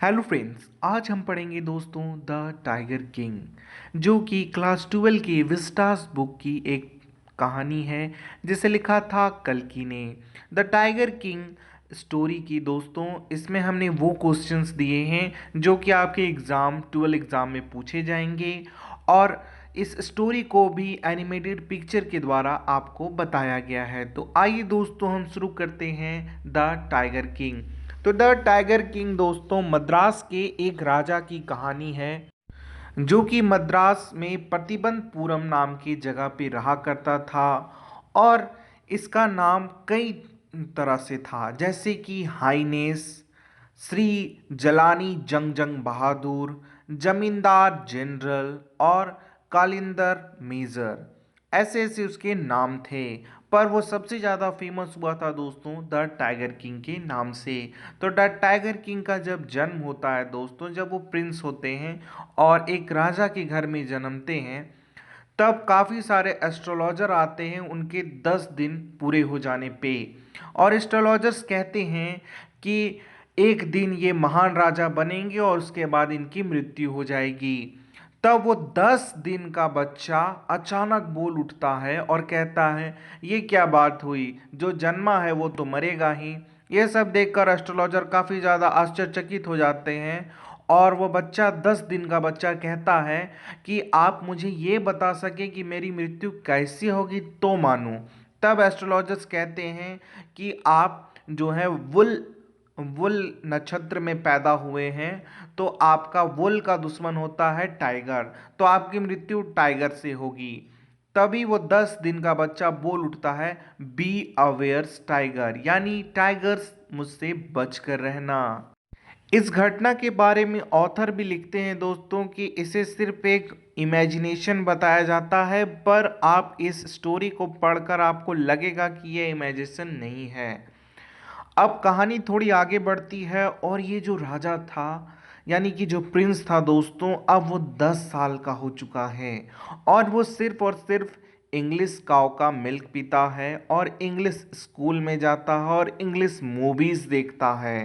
Hello friends, आज हम पढ़ेंगे दोस्तों द टाइगर किंग, जो कि क्लास 12 की विस्टास बुक की एक कहानी है जिसे लिखा था कल्कि ने। द टाइगर किंग स्टोरी की दोस्तों, इसमें हमने वो क्वेश्चंस दिए हैं जो कि आपके एग्ज़ाम 12 एग्ज़ाम में पूछे जाएंगे, और इस स्टोरी को भी एनिमेटेड पिक्चर के द्वारा आपको बताया गया है। तो आइए दोस्तों, हम शुरू करते हैं द टाइगर किंग। तो द टाइगर किंग दोस्तों मद्रास के एक राजा की कहानी है, जो कि मद्रास में प्रतिबंधपुरम नाम की जगह पे रहा करता था। और इसका नाम कई तरह से था, जैसे कि हाइनेस, श्री जलानी जंग जंग बहादुर, जमींदार जनरल और कालिंदर मेजर। ऐसे ऐसे उसके नाम थे, पर वो सबसे ज़्यादा फेमस हुआ था दोस्तों द टाइगर किंग के नाम से। तो द टाइगर किंग का जब जन्म होता है दोस्तों, जब वो प्रिंस होते हैं और एक राजा के घर में जन्मते हैं, तब काफ़ी सारे एस्ट्रोलॉजर आते हैं उनके 10 दिन पूरे हो जाने पे। और एस्ट्रोलॉजर्स कहते हैं कि एक दिन ये महान राजा बनेंगे और उसके बाद इनकी मृत्यु हो जाएगी। तब वो 10 दिन का बच्चा अचानक बोल उठता है और कहता है, ये क्या बात हुई, जो जन्मा है वो तो मरेगा ही। ये सब देखकर एस्ट्रोलॉजर काफ़ी ज़्यादा आश्चर्यचकित हो जाते हैं, और वो बच्चा 10 दिन का बच्चा कहता है कि आप मुझे ये बता सके कि मेरी मृत्यु कैसी होगी तो मानूं। तब एस्ट्रोलॉजर्स कहते हैं कि आप जो है वुल वुल नक्षत्र में पैदा हुए हैं, तो आपका वुल का दुश्मन होता है टाइगर, तो आपकी मृत्यु टाइगर से होगी। तभी वो 10 दिन का बच्चा बोल उठता है, बी अवेयर्स टाइगर, यानी टाइगर्स मुझसे बच कर रहना। इस घटना के बारे में ऑथर भी लिखते हैं दोस्तों कि इसे सिर्फ एक इमेजिनेशन बताया जाता है, पर आप इस स्टोरी को पढ़कर आपको लगेगा कि यह इमेजिनेशन नहीं है। अब कहानी थोड़ी आगे बढ़ती है, और ये जो राजा था, यानी कि जो प्रिंस था दोस्तों, अब वो 10 साल का हो चुका है, और वो सिर्फ और सिर्फ इंग्लिश काऊ का मिल्क पीता है और इंग्लिश स्कूल में जाता है और इंग्लिश मूवीज़ देखता है।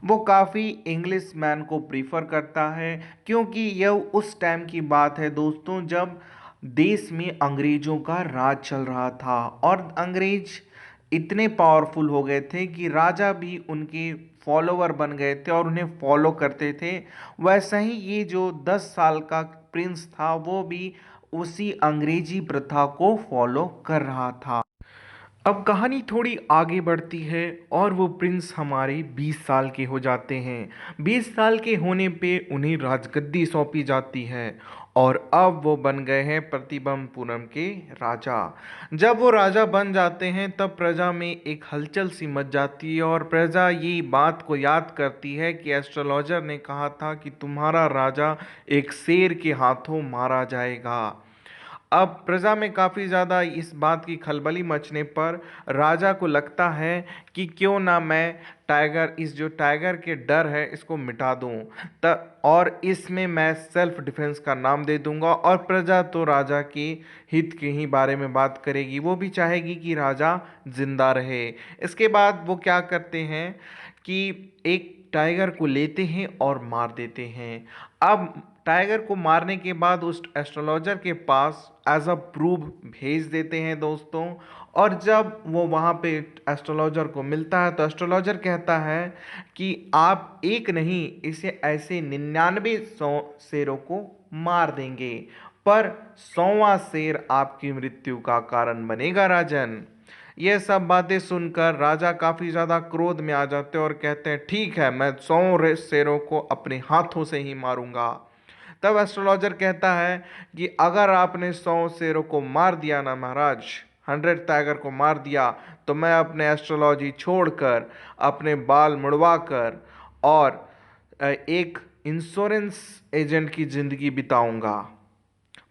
वो काफ़ी इंग्लिश मैन को प्रीफर करता है, क्योंकि यह उस टाइम की बात है दोस्तों जब देश में अंग्रेज़ों का राज चल रहा था, और अंग्रेज इतने पावरफुल हो गए थे कि राजा भी उनके फॉलोवर बन गए थे और उन्हें फॉलो करते थे। वैसा ही ये जो 10 साल का प्रिंस था, वो भी उसी अंग्रेजी प्रथा को फॉलो कर रहा था। अब कहानी थोड़ी आगे बढ़ती है, और वो प्रिंस हमारे 20 साल के हो जाते हैं। 20 साल के होने पे उन्हें राजगद्दी सौंपी जाती है, और अब वो बन गए हैं प्रतिबंधपुरम के राजा। जब वो राजा बन जाते हैं, तब प्रजा में एक हलचल सी मच जाती है, और प्रजा ये बात को याद करती है कि एस्ट्रोलॉजर ने कहा था कि तुम्हारा राजा एक शेर के हाथों मारा जाएगा। अब प्रजा में काफ़ी ज़्यादा इस बात की खलबली मचने पर राजा को लगता है कि क्यों ना मैं टाइगर, इस जो टाइगर के डर है इसको मिटा दूं, और इसमें मैं सेल्फ डिफेंस का नाम दे दूंगा। और प्रजा तो राजा के हित के ही बारे में बात करेगी, वो भी चाहेगी कि राजा जिंदा रहे। इसके बाद वो क्या करते हैं कि एक टाइगर को लेते हैं और मार देते हैं। अब टाइगर को मारने के बाद उस एस्ट्रोलॉजर के पास एज अ प्रूफ भेज देते हैं दोस्तों। और जब वो वहाँ पे एस्ट्रोलॉजर को मिलता है, तो एस्ट्रोलॉजर कहता है कि आप एक नहीं, इसे ऐसे 99 शेरों को मार देंगे, पर 100वां शेर आपकी मृत्यु का कारण बनेगा राजन। ये सब बातें सुनकर राजा काफी ज्यादा क्रोध में आ जाते हैं और कहते हैं, ठीक है, मैं 100 शेरों को अपने हाथों से ही मारूंगा। तब एस्ट्रोलॉजर कहता है कि अगर आपने 100 शेरों को मार दिया ना महाराज, 100 टाइगर को मार दिया, तो मैं अपने एस्ट्रोलॉजी छोड़कर, अपने बाल मुड़वा कर, और एक इंश्योरेंस एजेंट की जिंदगी बिताऊंगा।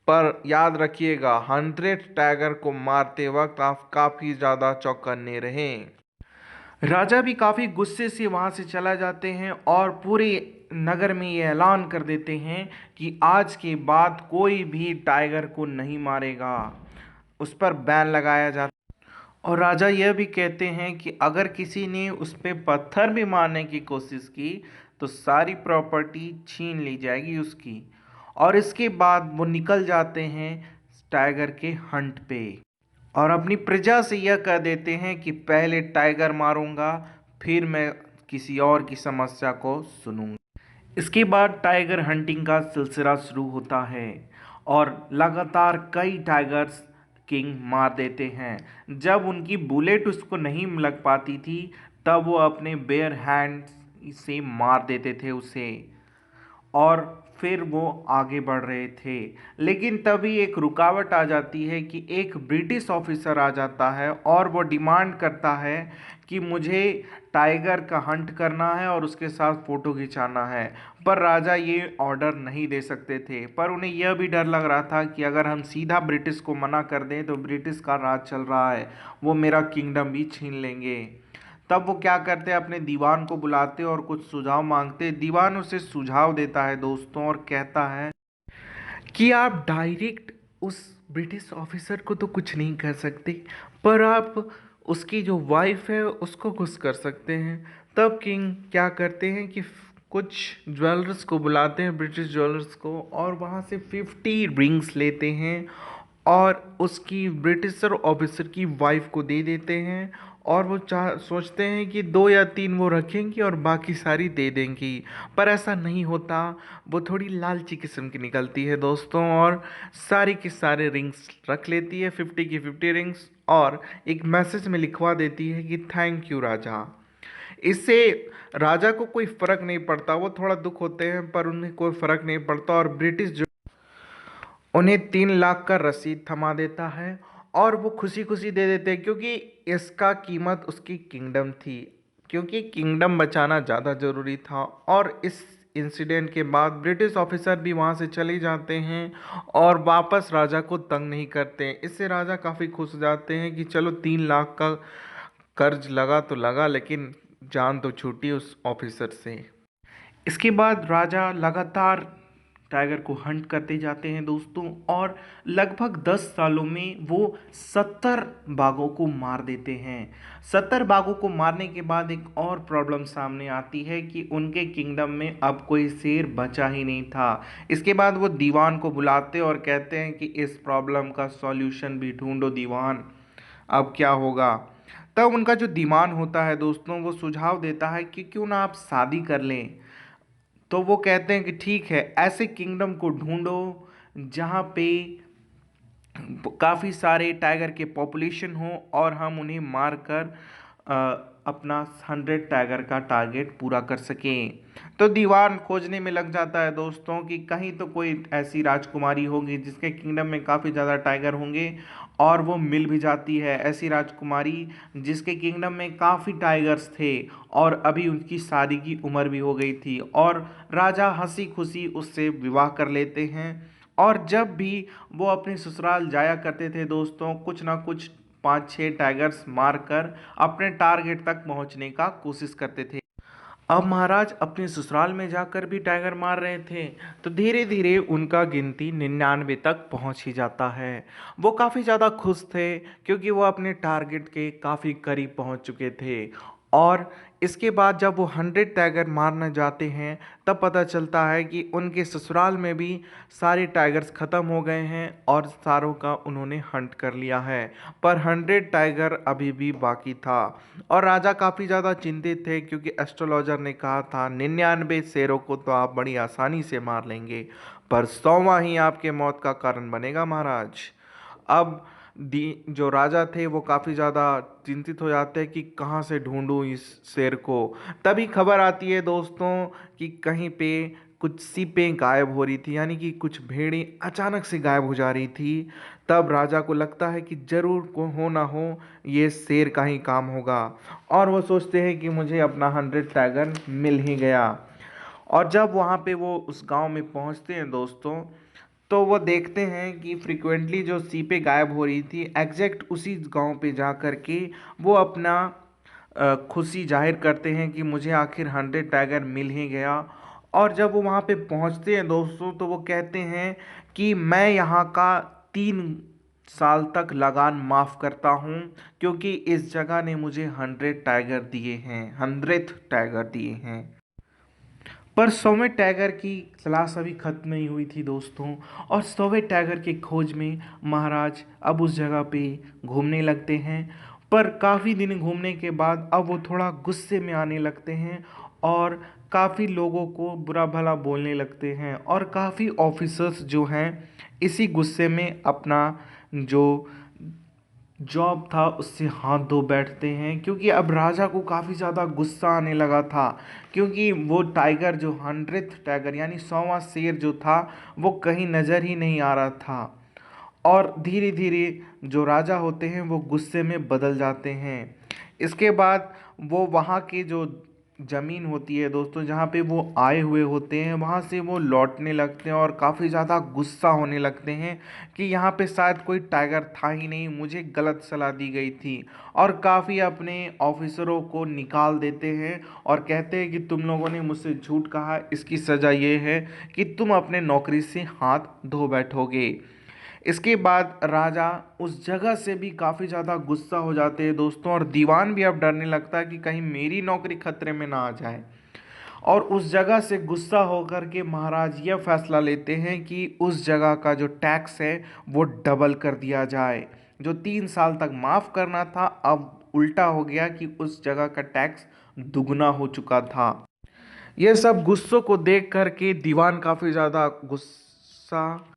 पर याद रखिएगा, 100 टाइगर को मारते वक्त आप काफी ज्यादा चौकन्ने रहें। राजा भी काफी गुस्से से वहां से चला जाते हैं, और पूरे नगर में ये ऐलान कर देते हैं कि आज के बाद कोई भी टाइगर को नहीं मारेगा। उस पर बैन लगाया जाता, और राजा यह भी कहते हैं कि अगर किसी ने उस पे पत्थर भी मारने की कोशिश की तो सारी प्रॉपर्टी छीन ली जाएगी उसकी। और इसके बाद वो निकल जाते हैं टाइगर के हंट पे और अपनी प्रजा से यह कह देते हैं कि पहले टाइगर मारूंगा, फिर मैं किसी और की समस्या को सुनूंगा। इसके बाद टाइगर हंटिंग का सिलसिला शुरू होता है और लगातार कई टाइगर्स किंग मार देते हैं। जब उनकी बुलेट उसको नहीं लग पाती थी तब वो अपने बेयर हैंड से मार देते थे उसे और फिर वो आगे बढ़ रहे थे। लेकिन तभी एक रुकावट आ जाती है कि एक ब्रिटिश ऑफिसर आ जाता है और वो डिमांड करता है कि मुझे टाइगर का हंट करना है और उसके साथ फ़ोटो खिंचाना है। पर राजा ये ऑर्डर नहीं दे सकते थे, पर उन्हें यह भी डर लग रहा था कि अगर हम सीधा ब्रिटिश को मना कर दें तो ब्रिटिश का राज चल रहा है, वो मेरा किंगडम भी छीन लेंगे। तब वो क्या करते अपने दीवान को बुलाते और कुछ सुझाव मांगते। दीवान उसे सुझाव देता है दोस्तों और कहता है कि आप डायरेक्ट उस ब्रिटिश ऑफिसर को तो कुछ नहीं कर सकते, पर आप उसकी जो वाइफ है उसको खुश कर सकते हैं। तब किंग क्या करते हैं कि कुछ ज्वेलर्स को बुलाते हैं, ब्रिटिश ज्वेलर्स को, और वहाँ से 50 रिंग्स लेते हैं और उसकी ब्रिटिशर ऑफिसर की वाइफ को दे देते हैं। और वो चाह सोचते हैं कि 2 या 3 वो रखेंगी और बाकी सारी दे देंगी, पर ऐसा नहीं होता। वो थोड़ी लालची किस्म की निकलती है दोस्तों और सारी की सारे रिंग्स रख लेती है, 50 की 50 रिंग्स, और एक मैसेज में लिखवा देती है कि थैंक यू राजा। इससे राजा को कोई फ़र्क नहीं पड़ता, वो थोड़ा दुख होते हैं पर उन्हें कोई फ़र्क नहीं पड़ता और ब्रिटिश जो उन्हें 3 लाख का रसीद थमा देता है और वो खुशी खुशी दे देते हैं, क्योंकि इसका कीमत उसकी किंगडम थी, क्योंकि किंगडम बचाना ज़्यादा ज़रूरी था। और इस इंसिडेंट के बाद ब्रिटिश ऑफिसर भी वहाँ से चले जाते हैं और वापस राजा को तंग नहीं करते हैं। इससे राजा काफ़ी खुश हो जाते हैं कि चलो 3 लाख का कर्ज लगा तो लगा, लेकिन जान तो छूटी उस ऑफिसर से। इसके बाद राजा लगातार टाइगर को हंट करते जाते हैं दोस्तों और लगभग 10 सालों में वो 70 बाघों को मार देते हैं। 70 बाघों को मारने के बाद एक और प्रॉब्लम सामने आती है कि उनके किंगडम में अब कोई शेर बचा ही नहीं था। इसके बाद वो दीवान को बुलाते और कहते हैं कि इस प्रॉब्लम का सॉल्यूशन भी ढूंढो दीवान, अब क्या होगा। तब उनका जो दीवान होता है दोस्तों वो सुझाव देता है कि क्यों ना आप शादी कर लें। तो वो कहते हैं कि ठीक है, ऐसे किंगडम को ढूंढो जहाँ पे काफ़ी सारे टाइगर के पॉपुलेशन हो और हम उन्हें मार कर अपना 100 टाइगर का टारगेट पूरा कर सकें। तो दीवान खोजने में लग जाता है दोस्तों कि कहीं तो कोई ऐसी राजकुमारी होगी जिसके किंगडम में काफ़ी ज़्यादा टाइगर होंगे, और वो मिल भी जाती है ऐसी राजकुमारी जिसके किंगडम में काफ़ी टाइगर्स थे और अभी उनकी शादी की उम्र भी हो गई थी। और राजा हंसी खुशी उससे विवाह कर लेते हैं। और जब भी वो अपने ससुराल जाया करते थे दोस्तों, कुछ ना कुछ 5-6 टाइगर्स मारकर अपने टारगेट तक पहुंचने का कोशिश करते थे। अब महाराज अपने ससुराल में जाकर भी टाइगर मार रहे थे, तो धीरे धीरे उनका गिनती 99 तक पहुंच ही जाता है। वो काफ़ी ज़्यादा खुश थे क्योंकि वो अपने टारगेट के काफ़ी करीब पहुंच चुके थे। और इसके बाद जब वो 100 टाइगर मारने जाते हैं तब पता चलता है कि उनके ससुराल में भी सारे टाइगर्स ख़त्म हो गए हैं और सारों का उन्होंने हंट कर लिया है, पर 100 टाइगर अभी भी बाकी था। और राजा काफ़ी ज़्यादा चिंतित थे क्योंकि एस्ट्रोलॉजर ने कहा था 99 शेरों को तो आप बड़ी आसानी से मार लेंगे, पर 100वां ही आपके मौत का कारण बनेगा महाराज। अब दी जो राजा थे वो काफ़ी ज़्यादा चिंतित हो जाते हैं कि कहाँ से ढूंढूं इस शेर को। तभी खबर आती है दोस्तों कि कहीं पे कुछ सीपें गायब हो रही थी, यानी कि कुछ भेड़ें अचानक से गायब हो जा रही थी। तब राजा को लगता है कि जरूर को हो ना हो ये शेर का ही काम होगा, और वो सोचते हैं कि मुझे अपना 100 टाइगर मिल ही गया। और जब वहाँ पे वो उस गांव में पहुँचते हैं दोस्तों, तो वो देखते हैं कि फ्रिक्वेंटली जो सीपें गायब हो रही थी एग्जैक्ट उसी गांव पे जा कर के वो अपना खुशी जाहिर करते हैं कि मुझे आखिर 100 टाइगर मिल ही गया। और जब वो वहाँ पे पहुँचते हैं दोस्तों तो वो कहते हैं कि मैं यहाँ का 3 साल तक लगान माफ़ करता हूँ, क्योंकि इस जगह ने मुझे 100 टाइगर दिए हैं, 100th टाइगर दिए हैं। पर 100वें टाइगर की तलाश अभी खत्म नहीं हुई थी दोस्तों, और 100वें टाइगर की खोज में महाराज अब उस जगह पे घूमने लगते हैं। पर काफ़ी दिन घूमने के बाद अब वो थोड़ा गुस्से में आने लगते हैं, और काफ़ी लोगों को बुरा भला बोलने लगते हैं, और काफ़ी ऑफिसर्स जो हैं इसी गुस्से में अपना जो जॉब था उससे हाथ धो बैठते हैं, क्योंकि अब राजा को काफ़ी ज़्यादा गुस्सा आने लगा था, क्योंकि वो टाइगर जो 100th टाइगर यानी 100वां शेर जो था वो कहीं नज़र ही नहीं आ रहा था। और धीरे धीरे जो राजा होते हैं वो गुस्से में बदल जाते हैं। इसके बाद वो वहाँ के जो ज़मीन होती है दोस्तों, जहाँ पे वो आए हुए होते हैं, वहाँ से वो लौटने लगते हैं और काफ़ी ज़्यादा गुस्सा होने लगते हैं कि यहाँ पे शायद कोई टाइगर था ही नहीं, मुझे गलत सलाह दी गई थी। और काफ़ी अपने ऑफिसरों को निकाल देते हैं और कहते हैं कि तुम लोगों ने मुझसे झूठ कहा, इसकी सज़ा ये है कि तुम अपने नौकरी से हाथ धो बैठोगे। इसके बाद राजा उस जगह से भी काफ़ी ज़्यादा गुस्सा हो जाते हैं दोस्तों, और दीवान भी अब डरने लगता है कि कहीं मेरी नौकरी खतरे में ना आ जाए। और उस जगह से गुस्सा होकर के महाराज यह फैसला लेते हैं कि उस जगह का जो टैक्स है वो डबल कर दिया जाए। जो 3 साल तक माफ़ करना था अब उल्टा हो गया कि उस जगह का टैक्स दुगना हो चुका था। यह सब गुस्सों को देख करके दीवान काफ़ी ज़्यादा गुस्सा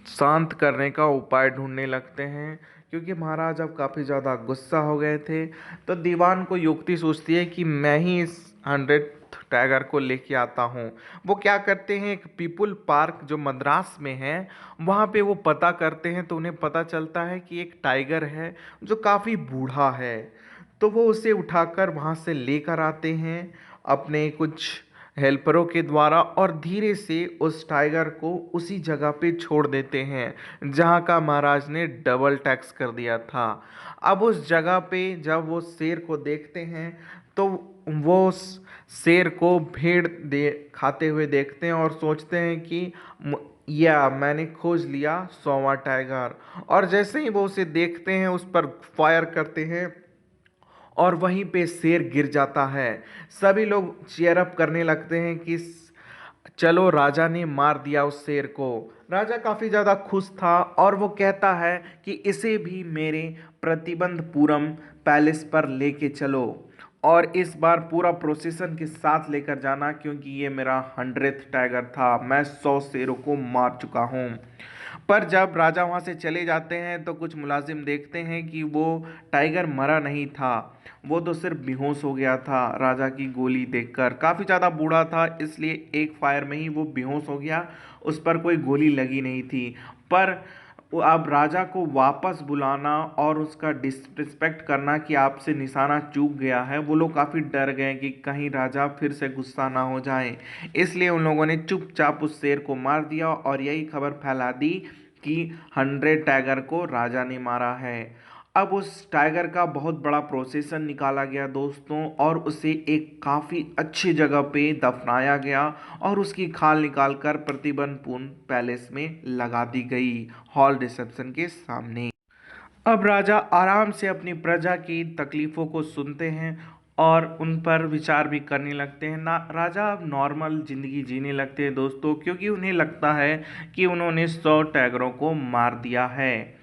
शांत करने का उपाय ढूंढने लगते हैं, क्योंकि महाराज अब काफ़ी ज़्यादा गुस्सा हो गए थे। तो दीवान को युक्ति सोचती है कि मैं ही इस 100th टाइगर को लेके आता हूँ। वो क्या करते हैं, एक पीपुल पार्क जो मद्रास में है वहाँ पे वो पता करते हैं, तो उन्हें पता चलता है कि एक टाइगर है जो काफ़ी बूढ़ा है। तो वो उसे उठाकर वहाँ से लेकर आते हैं अपने कुछ हेल्परों के द्वारा, और धीरे से उस टाइगर को उसी जगह पे छोड़ देते हैं जहाँ का महाराज ने डबल टैक्स कर दिया था। अब उस जगह पे जब वो शेर को देखते हैं तो वो उस शेर को भेड़ दे खाते हुए देखते हैं और सोचते हैं कि या मैंने खोज लिया 100वां टाइगर। और जैसे ही वो उसे देखते हैं उस पर फायर करते हैं और वहीं पे शेर गिर जाता है। सभी लोग चीयर अप करने लगते हैं कि चलो राजा ने मार दिया उस शेर को। राजा काफ़ी ज़्यादा खुश था और वो कहता है कि इसे भी मेरे प्रतिबंधपुरम पैलेस पर लेके चलो, और इस बार पूरा प्रोसेसन के साथ लेकर जाना, क्योंकि ये मेरा 100th टाइगर था, मैं 100 शेरों को मार चुका हूँ। पर जब राजा वहाँ से चले जाते हैं तो कुछ मुलाजिम देखते हैं कि वो टाइगर मरा नहीं था, वो तो सिर्फ बेहोश हो गया था। राजा की गोली देखकर काफ़ी ज़्यादा बूढ़ा था, इसलिए एक फायर में ही वो बेहोश हो गया, उस पर कोई गोली लगी नहीं थी। पर वो अब राजा को वापस बुलाना और उसका डिसरिस्पेक्ट करना कि आपसे निशाना चूक गया है, वो लोग काफ़ी डर गए कि कहीं राजा फिर से गुस्सा ना हो जाए। इसलिए उन लोगों ने चुपचाप उस शेर को मार दिया और यही खबर फैला दी कि 100 टाइगर को राजा ने मारा है। अब उस टाइगर का बहुत बड़ा प्रोसेसन निकाला गया दोस्तों, और उसे एक काफ़ी अच्छी जगह पे दफनाया गया और उसकी खाल निकालकर प्रतिबंधपूर्ण पैलेस में लगा दी गई, हॉल रिसेप्शन के सामने। अब राजा आराम से अपनी प्रजा की तकलीफ़ों को सुनते हैं और उन पर विचार भी करने लगते हैं ना। राजा अब नॉर्मल ज़िंदगी जीने लगते हैं दोस्तों, क्योंकि उन्हें लगता है कि उन्होंने 100 टाइगरों को मार दिया है।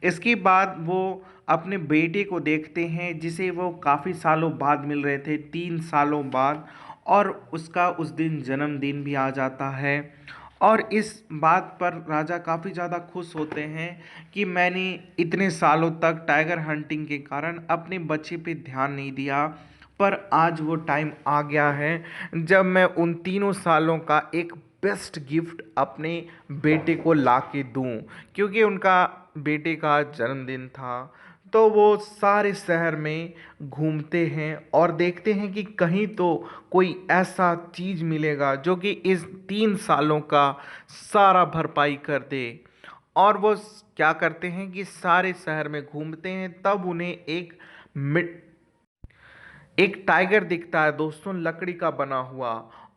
इसके बाद वो अपने बेटे को देखते हैं जिसे वो काफ़ी सालों बाद मिल रहे थे, 3 सालों बाद, और उसका उस दिन जन्मदिन भी आ जाता है। और इस बात पर राजा काफ़ी ज़्यादा खुश होते हैं कि मैंने इतने सालों तक टाइगर हंटिंग के कारण अपने बच्चे पे ध्यान नहीं दिया, पर आज वो टाइम आ गया है जब मैं उन 3 सालों का एक बेस्ट गिफ्ट अपने बेटे को ला के दूँ, क्योंकि उनका बेटे का जन्मदिन था। तो वो सारे शहर में घूमते हैं और देखते हैं कि कहीं तो कोई ऐसा चीज़ मिलेगा जो कि इस 3 सालों का सारा भरपाई कर दे। और वो क्या करते हैं कि सारे शहर में घूमते हैं, तब उन्हें एक टाइगर दिखता है दोस्तों, लकड़ी का बना हुआ।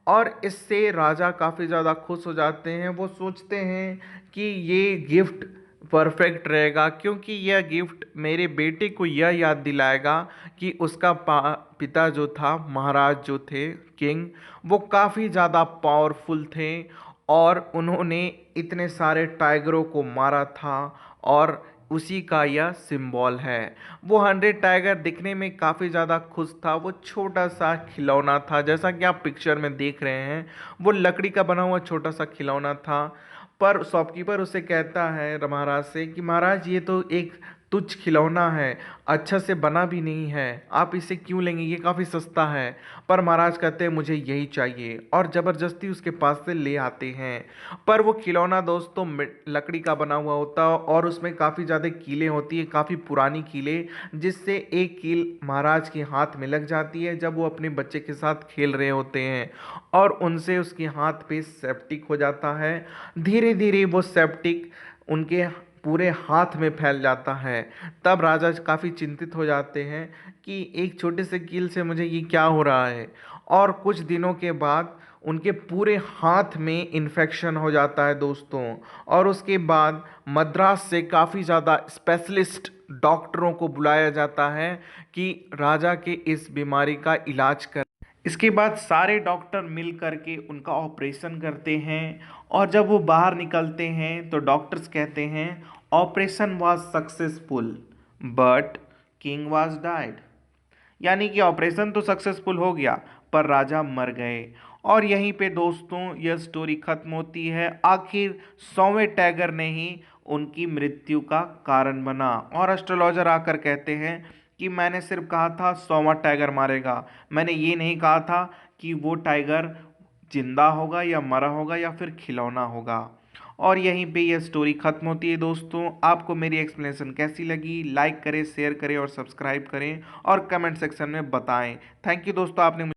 और इससे राजा काफ़ी ज़्यादा खुश हो जाते हैं, वो सोचते हैं कि ये गिफ्ट परफेक्ट रहेगा, क्योंकि यह गिफ्ट मेरे बेटे को यह याद दिलाएगा कि उसका पिता जो था, महाराज जो थे, किंग, वो काफ़ी ज़्यादा पावरफुल थे और उन्होंने इतने सारे टाइगरों को मारा था और उसी का यह सिंबल है। वो 100 टाइगर दिखने में काफ़ी ज़्यादा खुश था। वो छोटा सा खिलौना था, जैसा कि आप पिक्चर में देख रहे हैं। वो लकड़ी का बना हुआ छोटा सा खिलौना था। पर शॉपकीपर उसे कहता है महाराज से कि महाराज, ये तो एक तुच्छ खिलौना है, अच्छा से बना भी नहीं है, आप इसे क्यों लेंगे, ये काफ़ी सस्ता है। पर महाराज कहते हैं मुझे यही चाहिए और ज़बरदस्ती उसके पास से ले आते हैं। पर वो खिलौना दोस्तों लकड़ी का बना हुआ होता है और उसमें काफ़ी ज़्यादा कीलें होती है, काफ़ी पुरानी कीलें, जिससे एक कील महाराज के हाथ में लग जाती है जब वो अपने बच्चे के साथ खेल रहे होते हैं और उनसे उसके हाथ पे सेप्टिक हो जाता है। धीरे धीरे वो सेप्टिक उनके पूरे हाथ में फैल जाता है। तब राजा काफ़ी चिंतित हो जाते हैं कि एक छोटे से कील से मुझे ये क्या हो रहा है। और कुछ दिनों के बाद उनके पूरे हाथ में इन्फेक्शन हो जाता है दोस्तों। और उसके बाद मद्रास से काफ़ी ज़्यादा स्पेशलिस्ट डॉक्टरों को बुलाया जाता है कि राजा के इस बीमारी का इलाज कर। इसके बाद सारे डॉक्टर मिल करके उनका ऑपरेशन करते हैं और जब वो बाहर निकलते हैं तो डॉक्टर्स कहते हैं operation was successful but king was died. यानी कि ऑपरेशन तो सक्सेसफुल हो गया पर राजा मर गए। और यहीं पे दोस्तों यह स्टोरी खत्म होती है। आखिर 100वें टाइगर ने ही उनकी मृत्यु का कारण बना और एस्ट्रोलॉजर आकर कहते हैं कि मैंने सिर्फ कहा था 100वां टाइगर मारेगा, मैंने ये नहीं कहा था कि वो टाइगर जिंदा होगा या मरा होगा या फिर खिलौना होगा। और यहीं पे यह स्टोरी खत्म होती है दोस्तों। आपको मेरी एक्सप्लेनेशन कैसी लगी, लाइक करें, शेयर करें और सब्सक्राइब करें और कमेंट सेक्शन में बताएं। थैंक यू दोस्तों, आपने